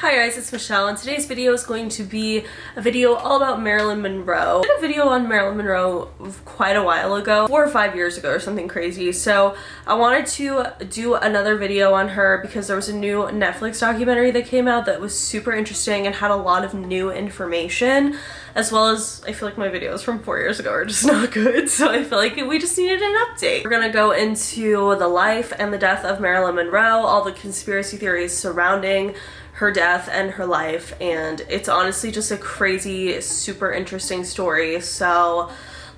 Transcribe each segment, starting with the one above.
Hi guys, it's Michelle, and today's video is going to be a video all about Marilyn Monroe. I did a video on Marilyn Monroe quite a while ago, 4 or 5 years ago or something crazy, so I wanted to do another video on her because there was a new Netflix documentary that came out that was super interesting and had a lot of new information, as well as I feel like my videos from 4 years ago are just not good, so I feel like we just needed an update. We're gonna go into the life and the death of Marilyn Monroe, all the conspiracy theories surrounding her death and her life, and it's honestly just a crazy, super interesting story, so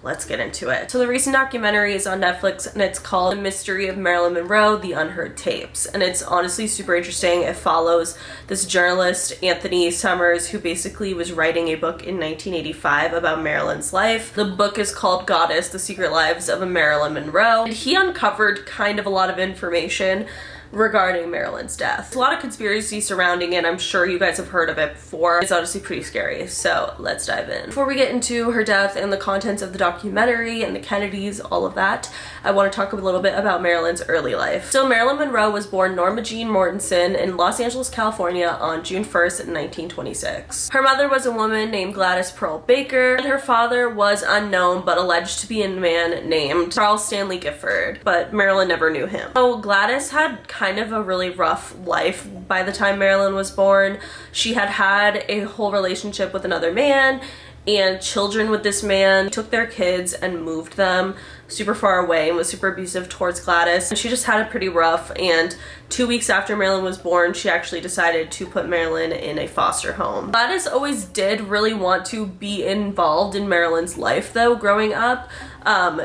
let's get into it. So the recent documentary is on Netflix and it's called The Mystery of Marilyn Monroe, The Unheard Tapes, and it's honestly super interesting. It follows this journalist, Anthony Summers, who basically was writing a book in 1985 about Marilyn's life. The book is called Goddess: The Secret Lives of a Marilyn Monroe, and he uncovered kind of a lot of information regarding Marilyn's death. A lot of conspiracy surrounding it. I'm sure you guys have heard of it before. It's honestly pretty scary, so let's dive in. Before we get into her death and the contents of the documentary and the Kennedys, all of that, I want to talk a little bit about Marilyn's early life. So Marilyn Monroe was born Norma Jean Mortensen in Los Angeles, California on June 1st, 1926. Her mother was a woman named Gladys Pearl Baker, and her father was unknown but alleged to be a man named Charles Stanley Gifford, but Marilyn never knew him. So Gladys had kind of a really rough life by the time Marilyn was born. She had had a whole relationship with another man and children with this man. He took their kids and moved them super far away and was super abusive towards Gladys. And she just had it pretty rough, and 2 weeks after Marilyn was born, she actually decided to put Marilyn in a foster home. Gladys always did really want to be involved in Marilyn's life though, growing up.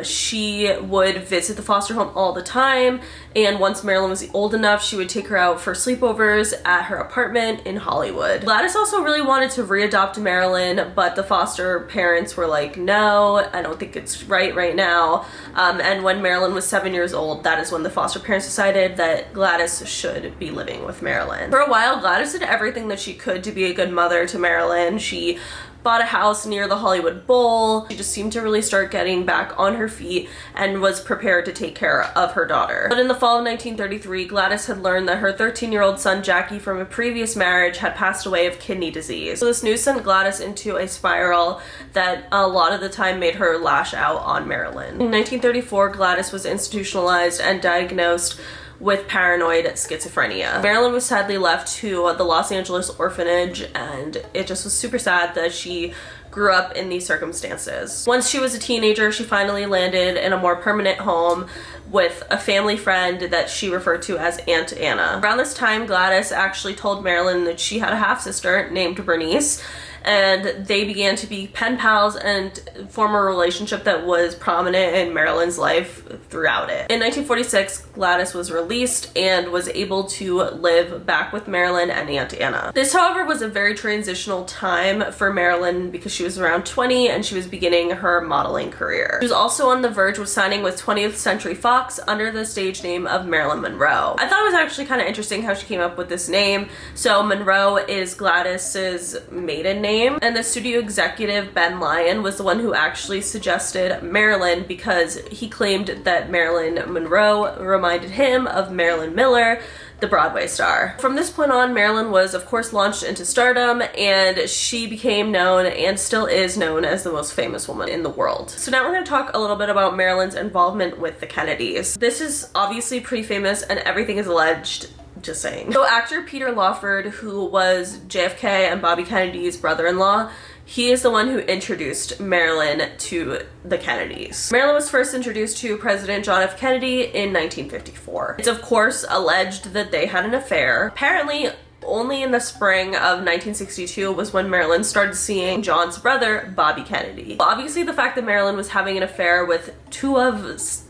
She would visit the foster home all the time, and once Marilyn was old enough, she would take her out for sleepovers at her apartment in Hollywood. Gladys also really wanted to readopt Marilyn, but the foster parents were like, no, I don't think it's right now. And when Marilyn was 7 years old, that is when the foster parents decided that Gladys should be living with Marilyn. For a while, Gladys did everything that she could to be a good mother to Marilyn. She bought a house near the Hollywood Bowl. She just seemed to really start getting back on her feet and was prepared to take care of her daughter. But in the fall of 1933, Gladys had learned that her 13-year-old son Jackie from a previous marriage had passed away of kidney disease. So this news sent Gladys into a spiral that a lot of the time made her lash out on Marilyn. In 1934, Gladys was institutionalized and diagnosed with paranoid schizophrenia. Marilyn was sadly left to the Los Angeles orphanage, and it just was super sad that she grew up in these circumstances. Once she was a teenager, she finally landed in a more permanent home with a family friend that she referred to as Aunt Anna. Around this time, Gladys actually told Marilyn that she had a half-sister named Bernice, and they began to be pen pals and form a relationship that was prominent in Marilyn's life throughout it. In 1946, Gladys was released and was able to live back with Marilyn and Aunt Anna. This, however, was a very transitional time for Marilyn because she was around 20 and she was beginning her modeling career. She was also on the verge of signing with 20th Century Fox under the stage name of Marilyn Monroe. I thought it was actually kind of interesting how she came up with this name. So Monroe is Gladys's maiden name, and the studio executive Ben Lyon was the one who actually suggested Marilyn because he claimed that Marilyn Monroe reminded him of Marilyn Miller, the Broadway star. From this point on, Marilyn was of course launched into stardom, and she became known and still is known as the most famous woman in the world. So now we're going to talk a little bit about Marilyn's involvement with the Kennedys. This is obviously pretty famous and everything is alleged. Just saying. So actor Peter Lawford, who was JFK and Bobby Kennedy's brother-in-law, he is the one who introduced Marilyn to the Kennedys. Marilyn was first introduced to President John F. Kennedy in 1954. It's of course alleged that they had an affair. Apparently, only in the spring of 1962 was when Marilyn started seeing John's brother, Bobby Kennedy. Obviously, the fact that Marilyn was having an affair with two of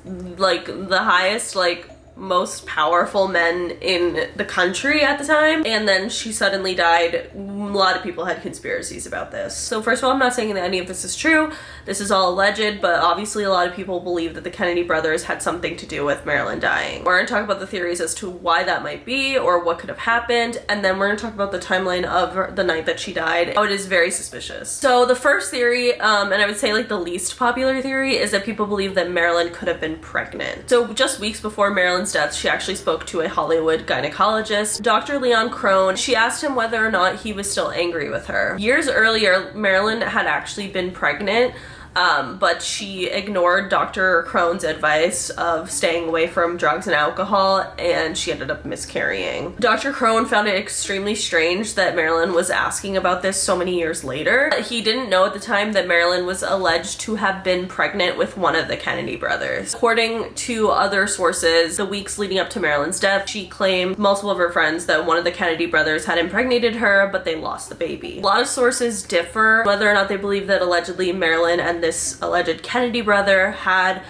the highest most powerful men in the country at the time, and then she suddenly died lot of people had conspiracies about this. So first of all, I'm not saying that any of this is true. This is all alleged, but obviously a lot of people believe that the Kennedy brothers had something to do with Marilyn dying. We're gonna talk about the theories as to why that might be or what could have happened, and then we're gonna talk about the timeline of the night that she died. Oh, it is very suspicious. So the first theory, and I would say like the least popular theory, is that people believe that Marilyn could have been pregnant. So just weeks before Marilyn's death, she actually spoke to a Hollywood gynecologist, Dr. Leon Crone. She asked him whether or not he was still angry with her. Years earlier, Marilyn had actually been pregnant, but she ignored Dr. Crone's advice of staying away from drugs and alcohol, and she ended up miscarrying. Dr. Crone found it extremely strange that Marilyn was asking about this so many years later. He didn't know at the time that Marilyn was alleged to have been pregnant with one of the Kennedy brothers. According to other sources, the weeks leading up to Marilyn's death, she claimed multiple of her friends that one of the Kennedy brothers had impregnated her, but they lost the baby. A lot of sources differ whether or not they believe that allegedly Marilyn and this alleged Kennedy brother had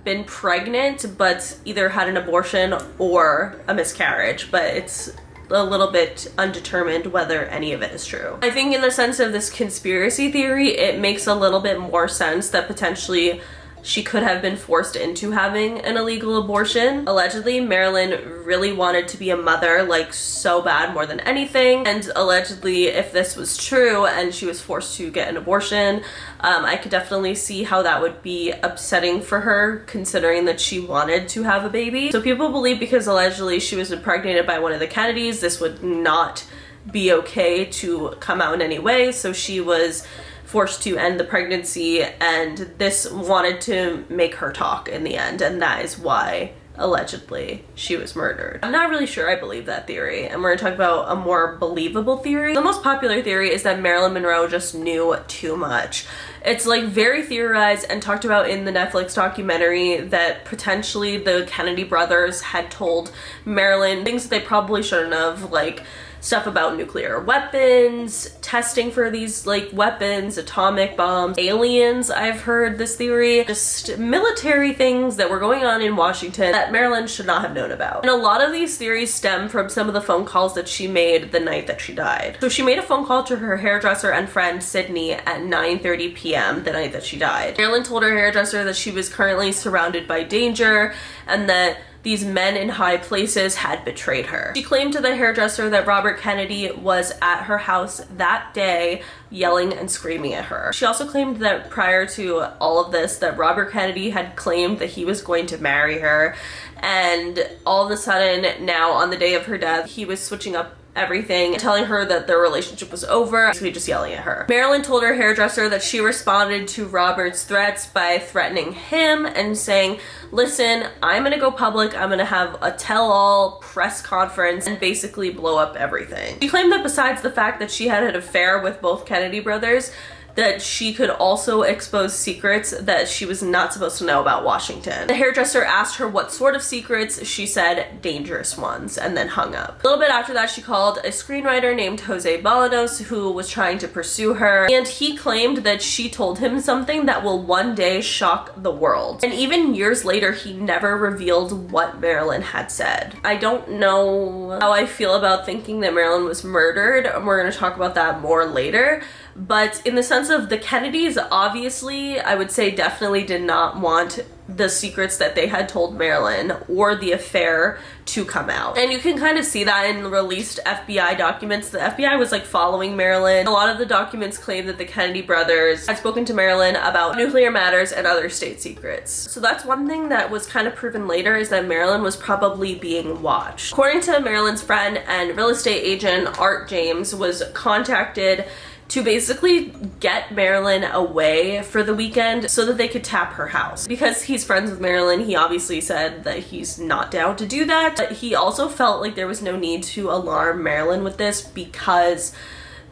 been pregnant but either had an abortion or a miscarriage, but it's a little bit undetermined whether any of it is true. I think in the sense of this conspiracy theory, it makes a little bit more sense that potentially she could have been forced into having an illegal abortion. Allegedly, Marilyn really wanted to be a mother, like so bad, more than anything. And allegedly, if this was true and she was forced to get an abortion, I could definitely see how that would be upsetting for her, considering that she wanted to have a baby. So people believe because allegedly she was impregnated by one of the Kennedys, this would not be okay to come out in any way. So she was forced to end the pregnancy, and this wanted to make her talk in the end, and that is why allegedly she was murdered. I'm not really sure I believe that theory, and we're gonna talk about a more believable theory. The most popular theory is that Marilyn Monroe just knew too much. It's like very theorized and talked about in the Netflix documentary that potentially the Kennedy brothers had told Marilyn things that they probably shouldn't have, like stuff about nuclear weapons, testing for these like weapons, atomic bombs, aliens. I've heard this theory, just military things that were going on in Washington that Marilyn should not have known about. And a lot of these theories stem from some of the phone calls that she made the night that she died. So she made a phone call to her hairdresser and friend Sydney at 9:30 p.m. the night that she died. Marilyn told her hairdresser that she was currently surrounded by danger and that these men in high places had betrayed her. She claimed to the hairdresser that Robert Kennedy was at her house that day yelling and screaming at her. She also claimed that prior to all of this, that Robert Kennedy had claimed that he was going to marry her, and all of a sudden now on the day of her death, he was switching up everything, telling her that their relationship was over, basically just yelling at her. Marilyn told her hairdresser that she responded to Robert's threats by threatening him and saying, listen, I'm gonna go public, I'm gonna have a tell-all press conference and basically blow up everything. She claimed that besides the fact that she had an affair with both Kennedy brothers, that she could also expose secrets that she was not supposed to know about Washington. The hairdresser asked her what sort of secrets. She said dangerous ones, and then hung up. A little bit after that, she called a screenwriter named Jose Bolanos who was trying to pursue her, and he claimed that she told him something that will one day shock the world. And even years later, he never revealed what Marilyn had said. I don't know how I feel about thinking that Marilyn was murdered, and we're gonna talk about that more later. But in the sense of the Kennedys, obviously, I would say definitely did not want the secrets that they had told Marilyn or the affair to come out. And you can kind of see that in released FBI documents. The FBI was like following Marilyn. A lot of the documents claim that the Kennedy brothers had spoken to Marilyn about nuclear matters and other state secrets. So that's one thing that was kind of proven later, is that Marilyn was probably being watched. According to Marilyn's friend and real estate agent, Art James was contacted to basically get Marilyn away for the weekend so that they could tap her house. Because he's friends with Marilyn, he obviously said that he's not down to do that. But he also felt like there was no need to alarm Marilyn with this because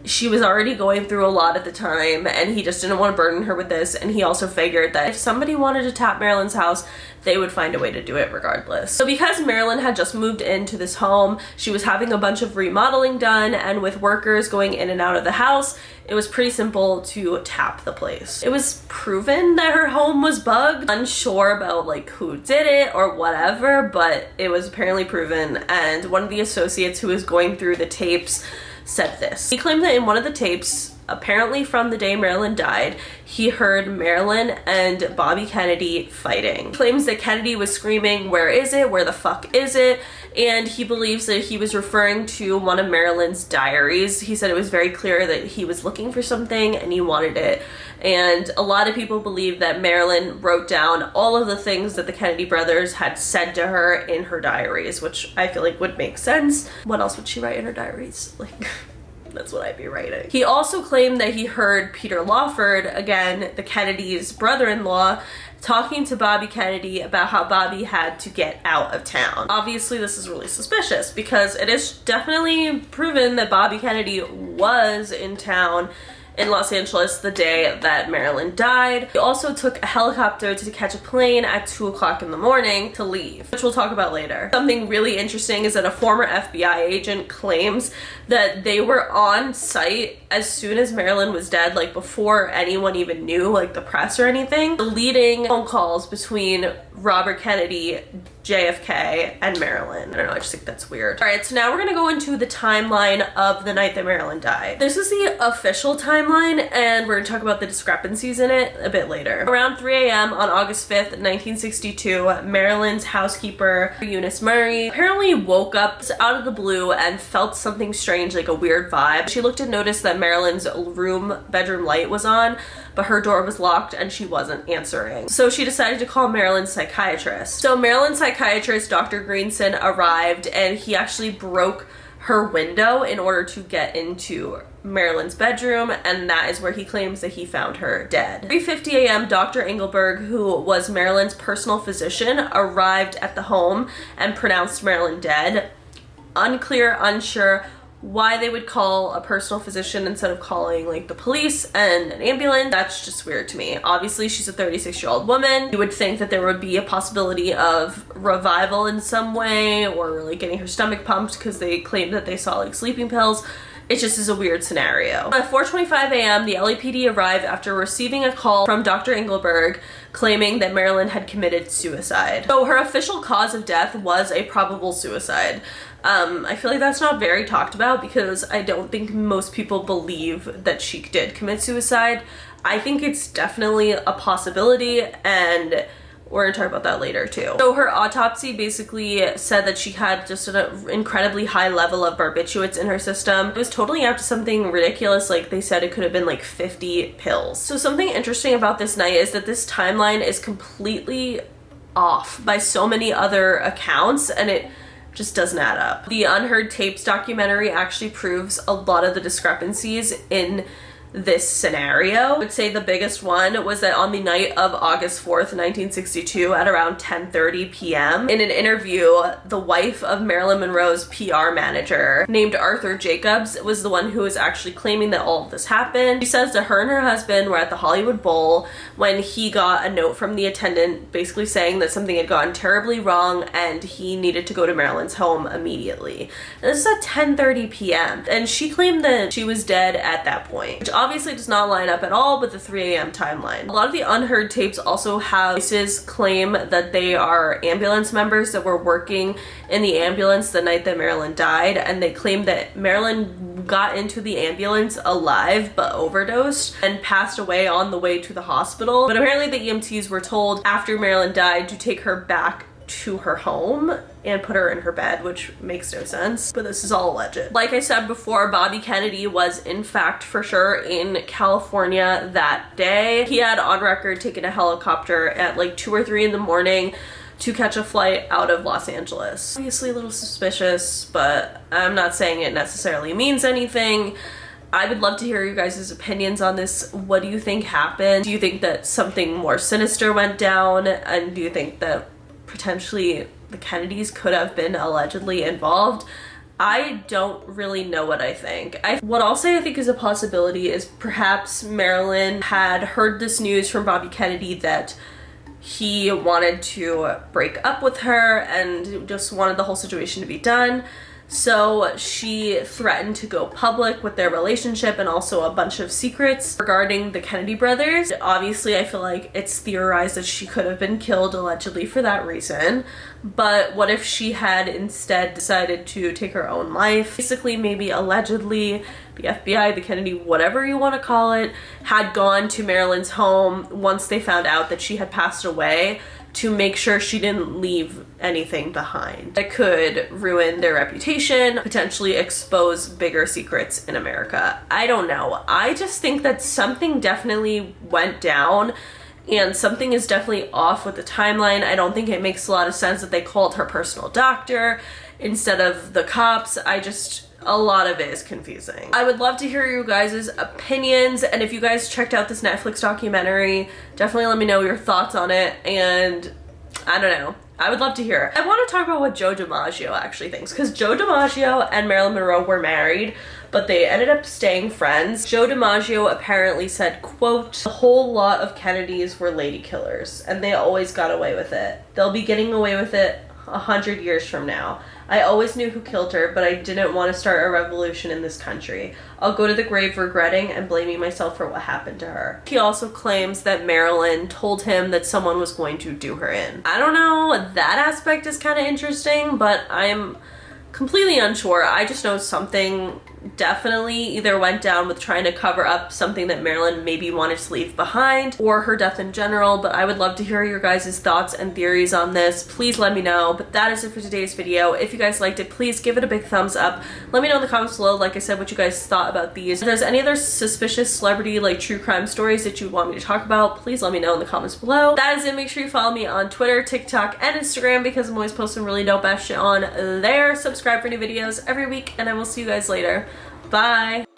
she was already going through a lot at the time, and he just didn't want to burden her with this. And he also figured that if somebody wanted to tap Marilyn's house, they would find a way to do it regardless. So because Marilyn had just moved into this home, she was having a bunch of remodeling done, and with workers going in and out of the house, it was pretty simple to tap the place. It was proven that her home was bugged. Unsure about like who did it or whatever, but it was apparently proven, and one of the associates who was going through the tapes said this. He claimed that in one of the tapes, apparently from the day Marilyn died, he heard Marilyn and Bobby Kennedy fighting. He claims that Kennedy was screaming, "Where is it? Where the fuck is it?" And he believes that he was referring to one of Marilyn's diaries. He said it was very clear that he was looking for something and he wanted it. And a lot of people believe that Marilyn wrote down all of the things that the Kennedy brothers had said to her in her diaries, which I feel like would make sense. What else would she write in her diaries? Like, that's what I'd be writing. He also claimed that he heard Peter Lawford, again, the Kennedys' brother-in-law, talking to Bobby Kennedy about how Bobby had to get out of town. Obviously, this is really suspicious because it is definitely proven that Bobby Kennedy was in town in Los Angeles the day that Marilyn died. He also took a helicopter to catch a plane at 2 o'clock in the morning to leave, which we'll talk about later. Something really interesting is that a former FBI agent claims that they were on site as soon as Marilyn was dead, like before anyone even knew, like the press or anything, deleting phone calls between Robert Kennedy, JFK, and Marilyn. I don't know, I just think that's weird. All right, so now we're gonna go into the timeline of the night that Marilyn died. This is the official timeline, and we're gonna talk about the discrepancies in it a bit later. Around 3 a.m. on August 5th, 1962, Marilyn's housekeeper, Eunice Murray, apparently woke up out of the blue and felt something strange, like a weird vibe. She looked and noticed that Marilyn's bedroom light was on, but her door was locked and she wasn't answering. So she decided to call Marilyn's psychiatrist. So Marilyn's psychiatrist, Dr. Greenson, arrived, and he actually broke her window in order to get into Marilyn's bedroom, and that is where he claims that he found her dead. 3:50 a.m., Dr. Engelberg, who was Marilyn's personal physician, arrived at the home and pronounced Marilyn dead. Unclear, unsure why they would call a personal physician instead of calling like the police and an ambulance. That's just weird to me. Obviously, she's a 36-year-old woman. You would think that there would be a possibility of revival in some way, or like getting her stomach pumped because they claimed that they saw like sleeping pills. It just is a weird scenario. At 4:25 a.m., the LAPD arrived after receiving a call from Dr. Engelberg claiming that Marilyn had committed suicide. So her official cause of death was a probable suicide. I feel like that's not very talked about because I don't think most people believe that she did commit suicide. I think it's definitely a possibility, and we're gonna talk about that later too. So her autopsy basically said that she had just an incredibly high level of barbiturates in her system. It was totaling out to something ridiculous, like they said it could have been like 50 pills. So something interesting about this night is that this timeline is completely off by so many other accounts, and it just doesn't add up. The Unheard Tapes documentary actually proves a lot of the discrepancies in this scenario. I would say the biggest one was that on the night of August 4th, 1962 at around 10:30 p.m. in an interview, the wife of Marilyn Monroe's PR manager named Arthur Jacobs was the one who was actually claiming that all of this happened. She says that her and her husband were at the Hollywood Bowl when he got a note from the attendant basically saying that something had gone terribly wrong and he needed to go to Marilyn's home immediately. And this is at 10:30 p.m. and she claimed that she was dead at that point, which obviously does not line up at all with the 3 a.m. timeline. A lot of the Unheard Tapes also have voices claim that they are ambulance members that were working in the ambulance the night that Marilyn died, and they claim that Marilyn got into the ambulance alive but overdosed and passed away on the way to the hospital. But apparently the EMTs were told after Marilyn died to take her back to her home and put her in her bed, which makes no sense, but this is all alleged. Like I said before, Bobby Kennedy was in fact for sure in California that day. He had on record taken a helicopter at like 2 or 3 in the morning to catch a flight out of Los Angeles. Obviously a little suspicious, but I'm not saying it necessarily means anything. I would love to hear you guys' opinions on this. What do you think happened? Do you think that something more sinister went down? And do you think that potentially the Kennedys could have been allegedly involved? I don't really know what I think. What I'll say I think is a possibility is perhaps Marilyn had heard this news from Bobby Kennedy that he wanted to break up with her and just wanted the whole situation to be done. So she threatened to go public with their relationship and also a bunch of secrets regarding the Kennedy brothers. Obviously, I feel like it's theorized that she could have been killed allegedly for that reason. But what if she had instead decided to take her own life? Basically, maybe allegedly, the FBI, the Kennedy, whatever you want to call it, had gone to Marilyn's home once they found out that she had passed away to make sure she didn't leave anything behind that could ruin their reputation, potentially expose bigger secrets in America. I don't know. I just think that something definitely went down and something is definitely off with the timeline. I don't think it makes a lot of sense that they called her personal doctor instead of the cops. A lot of it is confusing. I would love to hear you guys' opinions, and if you guys checked out this Netflix documentary, definitely let me know your thoughts on it, and I don't know. I would love to hear. I want to talk about what Joe DiMaggio actually thinks, because Joe DiMaggio and Marilyn Monroe were married, but they ended up staying friends. Joe DiMaggio apparently said, quote, "A whole lot of Kennedys were lady killers, and they always got away with it. They'll be getting away with it 100 years from now. I always knew who killed her, but I didn't want to start a revolution in this country. I'll go to the grave regretting and blaming myself for what happened to her." He also claims that Marilyn told him that someone was going to do her in. I don't know, that aspect is kind of interesting, but I'm completely unsure. I just know something definitely either went down with trying to cover up something that Marilyn maybe wanted to leave behind, or her death in general, but I would love to hear your guys' thoughts and theories on this. Please let me know. But that is it for today's video. If you guys liked it, please give it a big thumbs up. Let me know in the comments below, like I said, what you guys thought about these. If there's any other suspicious celebrity, like true crime stories that you want me to talk about, please let me know in the comments below. That is it. Make sure you follow me on Twitter, TikTok, and Instagram, because I'm always posting really dope ass shit on there. Subscribe for new videos every week, and I will see you guys later. Bye.